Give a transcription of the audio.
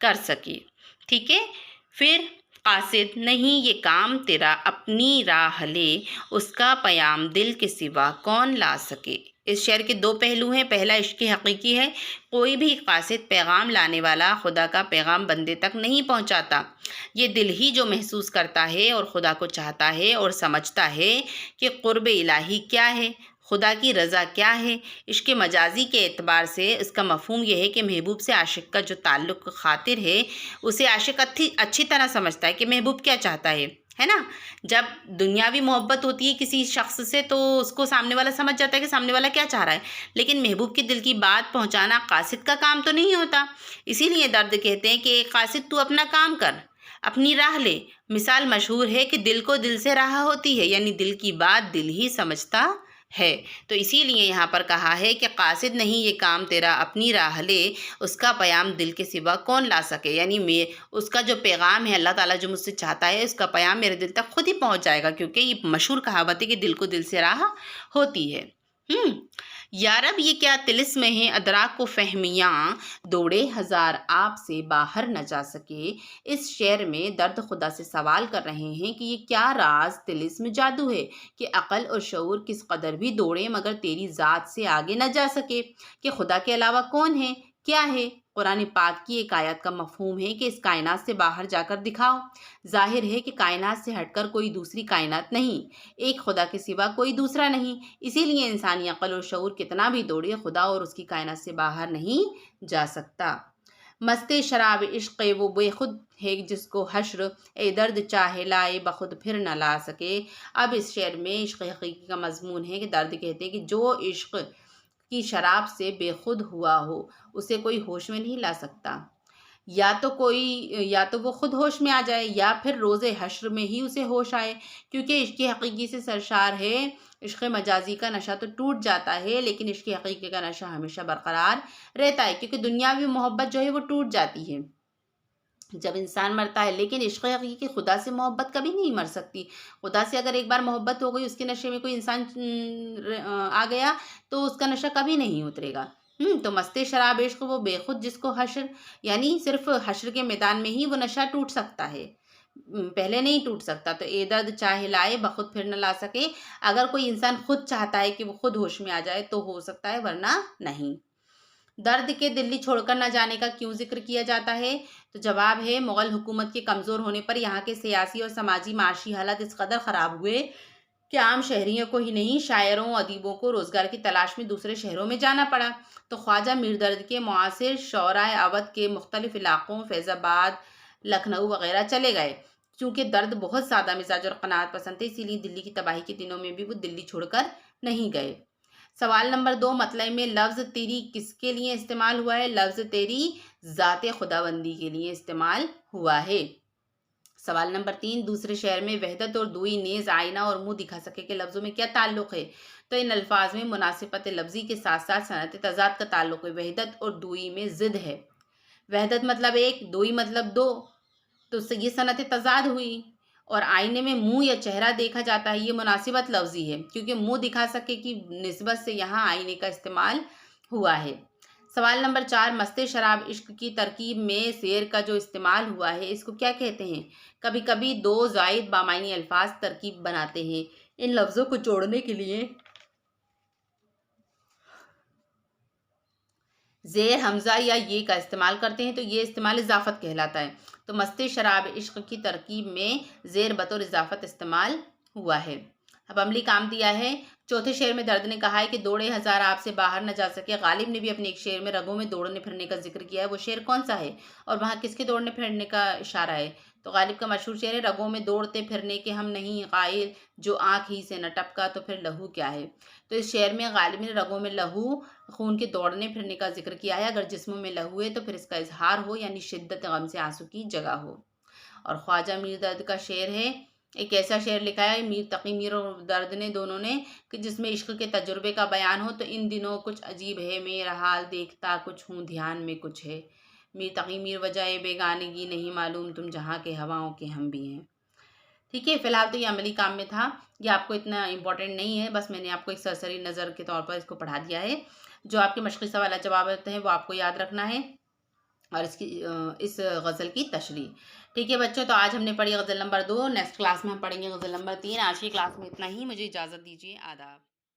کر سکے. ٹھیک ہے. پھر قاصد نہیں یہ کام تیرا اپنی راہ لے، اس کا پیام دل کے سوا کون لا سکے. اس شعر کے دو پہلو ہیں. پہلا عشق حقیقی ہے. کوئی بھی قاصد پیغام لانے والا خدا کا پیغام بندے تک نہیں پہنچاتا. یہ دل ہی جو محسوس کرتا ہے اور خدا کو چاہتا ہے اور سمجھتا ہے کہ قرب الہی کیا ہے، خدا کی رضا کیا ہے. عشق مجازی کے اعتبار سے اس کا مفہوم یہ ہے کہ محبوب سے عاشق کا جو تعلق خاطر ہے، اسے عاشق اچھی طرح سمجھتا ہے کہ محبوب کیا چاہتا ہے نا. جب دنیاوی محبت ہوتی ہے کسی شخص سے تو اس کو سامنے والا سمجھ جاتا ہے کہ سامنے والا کیا چاہ رہا ہے، لیکن محبوب کے دل کی بات پہنچانا قاصد کا کام تو نہیں ہوتا. اسی لیے درد کہتے ہیں کہ قاصد تو اپنا کام کر، اپنی راہ لے. مثال مشہور ہے کہ دل کو دل سے راہ ہوتی ہے، یعنی دل کی بات دل ہی سمجھتا ہے. تو اسی لیے یہاں پر کہا ہے کہ قاصد نہیں یہ کام تیرا اپنی راہ لے، اس کا پیام دل کے سوا کون لا سکے. یعنی اس کا جو پیغام ہے، اللہ تعالیٰ جو مجھ سے چاہتا ہے، اس کا پیام میرے دل تک خود ہی پہنچ جائے گا، کیونکہ یہ مشہور کہاوت ہے کہ دل کو دل سے راہ ہوتی ہے. یارب یہ کیا طلسم ہے ادراک و فہمیاں، دوڑے ہزار آپ سے باہر نہ جا سکے. اس شعر میں درد خدا سے سوال کر رہے ہیں کہ یہ کیا راز طلسم جادو ہے کہ عقل اور شعور کس قدر بھی دوڑے مگر تیری ذات سے آگے نہ جا سکے. کہ خدا کے علاوہ کون ہے، کیا ہے. قرآن پاک کی ایک آیت کا مفہوم ہے کہ اس کائنات سے باہر جا کر دکھاؤ. ظاہر ہے کہ کائنات سے ہٹ کر کوئی دوسری کائنات نہیں، ایک خدا کے سوا کوئی دوسرا نہیں. اسی لیے انسانی عقل اور شعور کتنا بھی دوڑے، خدا اور اس کی کائنات سے باہر نہیں جا سکتا. مست شراب عشق وہ بے خود ہے جس کو حشر اے درد چاہے لائے بخود پھر نہ لا سکے. اب اس شعر میں عشق حقیقی کا مضمون ہے کہ درد کہتے ہیں کہ جو عشق کی شراب سے بے خود ہوا ہو اسے کوئی ہوش میں نہیں لا سکتا. یا تو وہ خود ہوش میں آ جائے یا پھر روز حشر میں ہی اسے ہوش آئے، کیونکہ عشق حقیقی سے سرشار ہے. عشق مجازی کا نشہ تو ٹوٹ جاتا ہے لیکن عشق حقیقی کا نشہ ہمیشہ برقرار رہتا ہے، کیونکہ دنیاوی محبت جو ہے وہ ٹوٹ جاتی ہے جب انسان مرتا ہے، لیکن عشق حقیقی خدا سے محبت کبھی نہیں مر سکتی. خدا سے اگر ایک بار محبت ہو گئی، اس کے نشے میں کوئی انسان آ گیا تو اس کا نشہ کبھی نہیں اترے گا. تو مست شراب عشق وہ بے خود جس کو حشر، یعنی صرف حشر کے میدان میں ہی وہ نشہ ٹوٹ سکتا ہے، پہلے نہیں ٹوٹ سکتا. تو اے درد چاہے لائے بخود پھر نہ لا سکے. اگر کوئی انسان خود چاہتا ہے کہ وہ خود ہوش میں آ جائے تو ہو سکتا ہے، ورنہ نہیں. درد کے دلی چھوڑ کر نہ جانے کا کیوں ذکر کیا جاتا ہے؟ تو جواب ہے مغل حکومت کے کمزور ہونے پر یہاں کے سیاسی اور سماجی معاشی حالات اس قدر خراب ہوئے کہ عام شہریوں کو ہی نہیں، شاعروں ادیبوں کو روزگار کی تلاش میں دوسرے شہروں میں جانا پڑا. تو خواجہ میر درد کے معاصر شعراء اودھ کے مختلف علاقوں فیض آباد، لکھنؤ وغیرہ چلے گئے. چونکہ درد بہت سادہ مزاج اور قناعت پسند تھے، اسی لیے دلی کی تباہی کے دنوں میں بھی وہ دلی چھوڑ کر نہیں گئے. سوال نمبر 2، مطلع میں لفظ تیری کس کے لیے استعمال ہوا ہے؟ لفظ تیری ذات خداوندی کے لیے استعمال ہوا ہے. سوال نمبر 3، دوسرے شعر میں وحدت اور دوئی نیز آئینہ اور منہ دکھا سکے کے لفظوں میں کیا تعلق ہے؟ تو ان الفاظ میں مناسبت لفظی کے ساتھ ساتھ صنعت تضاد کا تعلق ہے. وحدت اور دوئی میں ضد ہے. وحدت مطلب ایک، دوئی مطلب دو، تو یہ صنعت تضاد ہوئی. اور آئینے میں منہ یا چہرہ دیکھا جاتا ہے، یہ مناسبت لفظی ہے کیونکہ منہ دکھا سکے کی نسبت سے یہاں آئینے کا استعمال ہوا ہے. سوال نمبر 4، مست شراب عشق کی ترکیب میں زیر کا جو استعمال ہوا ہے اس کو کیا کہتے ہیں؟ کبھی کبھی دو زائد بامعنی الفاظ ترکیب بناتے ہیں، ان لفظوں کو جوڑنے کے لیے زیر حمزہ یا یہ کا استعمال کرتے ہیں، تو یہ استعمال اضافت کہلاتا ہے. تو مست شراب عشق کی ترکیب میں زیر بطور اضافت استعمال ہوا ہے. اب عملی کام دیا ہے. چوتھے شعر میں درد نے کہا ہے کہ دوڑے ہزار آپ سے باہر نہ جا سکے. غالب نے بھی اپنے ایک شعر میں رگوں میں دوڑنے پھرنے کا ذکر کیا ہے. وہ شعر کون سا ہے اور وہاں کس کے دوڑنے پھرنے کا اشارہ ہے؟ تو غالب کا مشہور شعر ہے، رگوں میں دوڑتے پھرنے کے ہم نہیں قائل، جو آنکھ ہی سے نہ ٹپکا تو پھر لہو کیا ہے. تو اس شعر میں غالب نے رگوں میں لہو، خون کے دوڑنے پھرنے کا ذکر کیا ہے. اگر جسموں میں لہو ہے تو پھر اس کا اظہار ہو، یعنی شدت غم سے آنسو کی جگہ ہو. اور خواجہ میر درد کا شعر ہے، ایک ایسا شعر لکھا ہے میر تقی میر اور درد نے دونوں نے، کہ جس میں عشق کے تجربے کا بیان ہو. تو ان دنوں کچھ عجیب ہے میرا حال، دیکھتا کچھ ہوں دھیان میں کچھ ہے. میر تقی میر وجہ بیگانگی نہیں معلوم، تم جہاں کے ہواؤں کے ہم بھی ہیں. ٹھیک ہے، فی الحال تو یہ عملی کام میں تھا، یہ آپ کو اتنا امپورٹنٹ نہیں ہے، بس میں نے آپ کو ایک سرسری نظر کے طور پر اس کو پڑھا دیا ہے. جو آپ کے مشقی سوالات جوابات ہیں وہ آپ کو یاد رکھنا ہے. اور اس غزل کی تشریح. ٹھیک ہے بچوں، تو آج ہم نے پڑھی غزل نمبر 2. نیکسٹ کلاس میں ہم پڑھیں گے غزل نمبر 3. آج کی کلاس میں اتنا ہی. مجھے اجازت دیجیے. آداب.